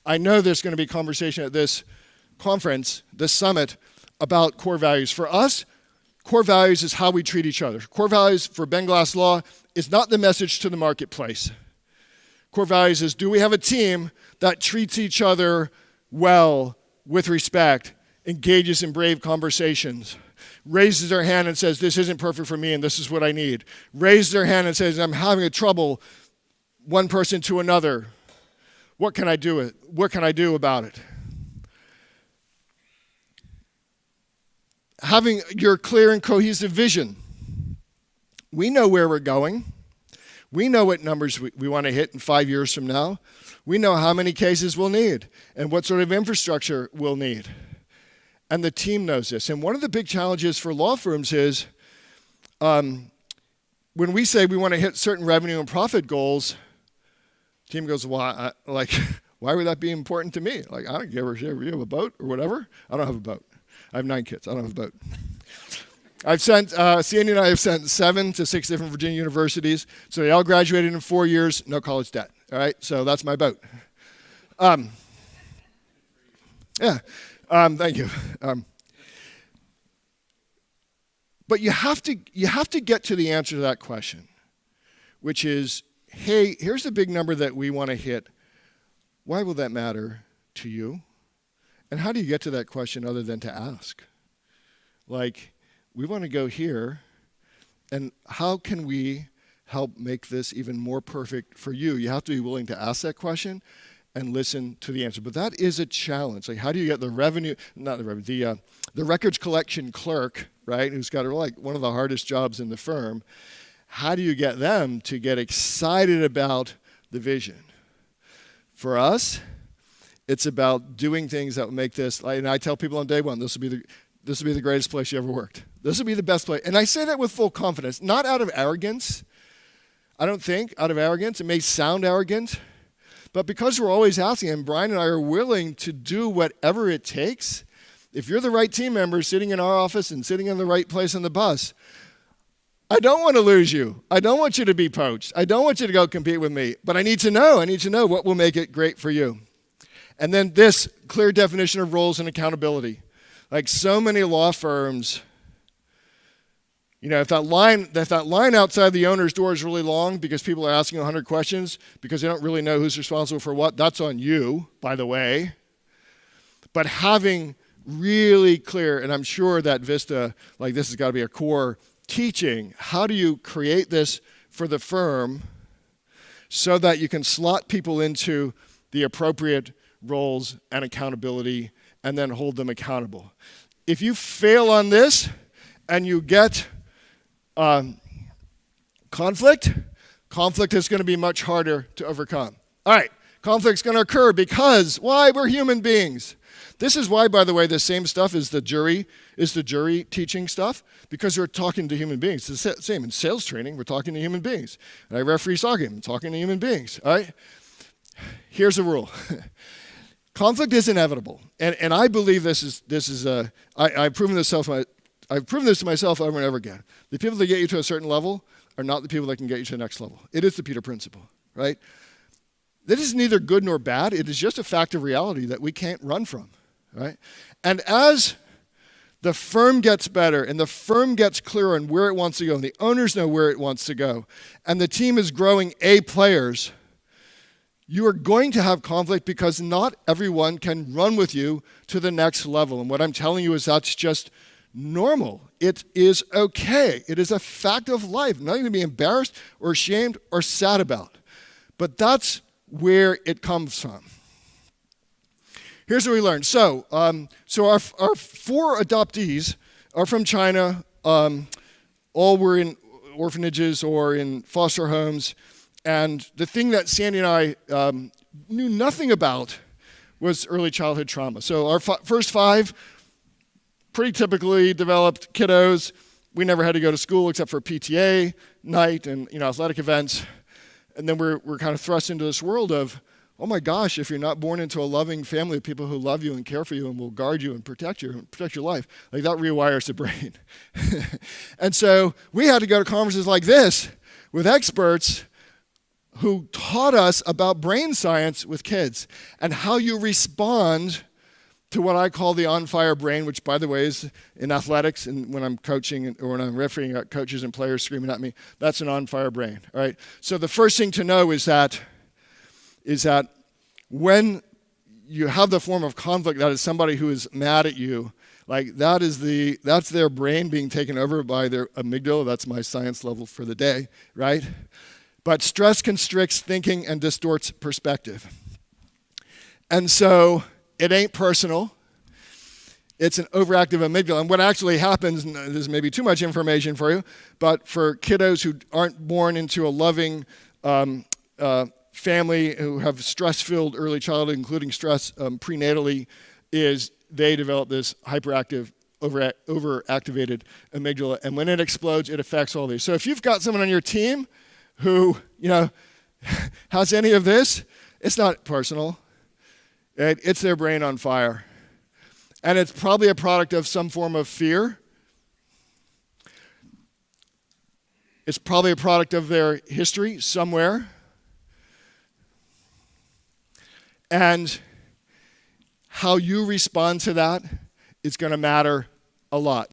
I know there's going to be conversation at this conference, this summit, about core values. For us, core values is how we treat each other. Core values for BenGlassLaw is not the message to the marketplace. Core values is, do we have a team that treats each other well, with respect, engages in brave conversations, raises their hand and says, this isn't perfect for me and this is what I need. Raises their hand and says, I'm having a trouble, one person to another. What can I do? What can I do about it? Having your clear and cohesive vision. We know where we're going. We know what numbers we want to hit in 5 years from now. We know how many cases we'll need and what sort of infrastructure we'll need. And the team knows this. And one of the big challenges for law firms is when we say we want to hit certain revenue and profit goals, the team goes, why would that be important to me? Like, I don't give a shit. You have a boat or whatever? I don't have a boat. I have 9 kids. I don't have a boat. I've sent, Sandy and I have sent 7 to 6 different Virginia universities. So they all graduated in 4 years, no college debt. All right, so that's my boat. Thank you. But you have to get to the answer to that question, which is, hey, here's the big number that we want to hit. Why will that matter to you? And how do you get to that question other than to ask? Like, we want to go here, and how can we help make this even more perfect for you? You have to be willing to ask that question and listen to the answer. But that is a challenge. Like, how do you get the records collection clerk, right, who's got like one of the hardest jobs in the firm, how do you get them to get excited about the vision? For us, it's about doing things that will make this, and I tell people on day one, this will be the greatest place you ever worked. This will be the best place. And I say that with full confidence, not out of arrogance. I don't think out of arrogance. It may sound arrogant, but because we're always asking, and Brian and I are willing to do whatever it takes. If you're the right team member sitting in our office and sitting in the right place on the bus, I don't want to lose you. I don't want you to be poached. I don't want you to go compete with me. But I need to know what will make it great for you. And then this clear definition of roles and accountability. Like so many law firms, if that line outside the owner's door is really long because people are asking 100 questions because they don't really know who's responsible for what, that's on you, by the way. But having really clear, and I'm sure that Vista, like this has got to be a core teaching, how do you create this for the firm so that you can slot people into the appropriate roles and accountability and then hold them accountable. If you fail on this and you get conflict is going to be much harder to overcome. All right, conflict's going to occur because, why? We're human beings. This is why, by the way, the same stuff is the jury teaching stuff, because we're talking to human beings. It's the same in sales training. We're talking to human beings. And I referee soccer. I'm talking to human beings. All right? Here's the rule. Conflict is inevitable, and I believe I've proven this to myself over and over again. The people that get you to a certain level are not the people that can get you to the next level. It is the Peter principle, right? That is neither good nor bad. It is just a fact of reality that we can't run from, right? And as the firm gets better and the firm gets clearer on where it wants to go, and the owners know where it wants to go, and the team is growing A players, you are going to have conflict because not everyone can run with you to the next level. And what I'm telling you is that's just normal. It is okay. It is a fact of life. Nothing to be embarrassed or ashamed or sad about. But that's where it comes from. Here's what we learned. So our 4 adoptees are from China. All were in orphanages or in foster homes. And the thing that Sandy and I knew nothing about was early childhood trauma. So our first 5, pretty typically developed kiddos. We never had to go to school except for PTA night and athletic events. And then we're kind of thrust into this world of, oh my gosh, if you're not born into a loving family of people who love you and care for you and will guard you and protect your life, like that rewires the brain. And so we had to go to conferences like this with experts who taught us about brain science with kids and how you respond to what I call the on-fire brain, which, by the way, is in athletics, and when I'm coaching or when I'm refereeing at coaches and players screaming at me, that's an on-fire brain, all right? So the first thing to know is that when you have the form of conflict, that is somebody who is mad at you, like that's their brain being taken over by their amygdala. That's my science level for the day, right? But stress constricts thinking and distorts perspective. And so it ain't personal. It's an overactive amygdala. And what actually happens, and this is maybe too much information for you, but for kiddos who aren't born into a loving family, who have stress-filled early childhood, including stress prenatally, is they develop this hyperactive, overactivated amygdala. And when it explodes, it affects all these. So if you've got someone on your team who, has any of this, it's not personal. It's their brain on fire. And it's probably a product of some form of fear. It's probably a product of their history somewhere. And how you respond to that is going to matter a lot.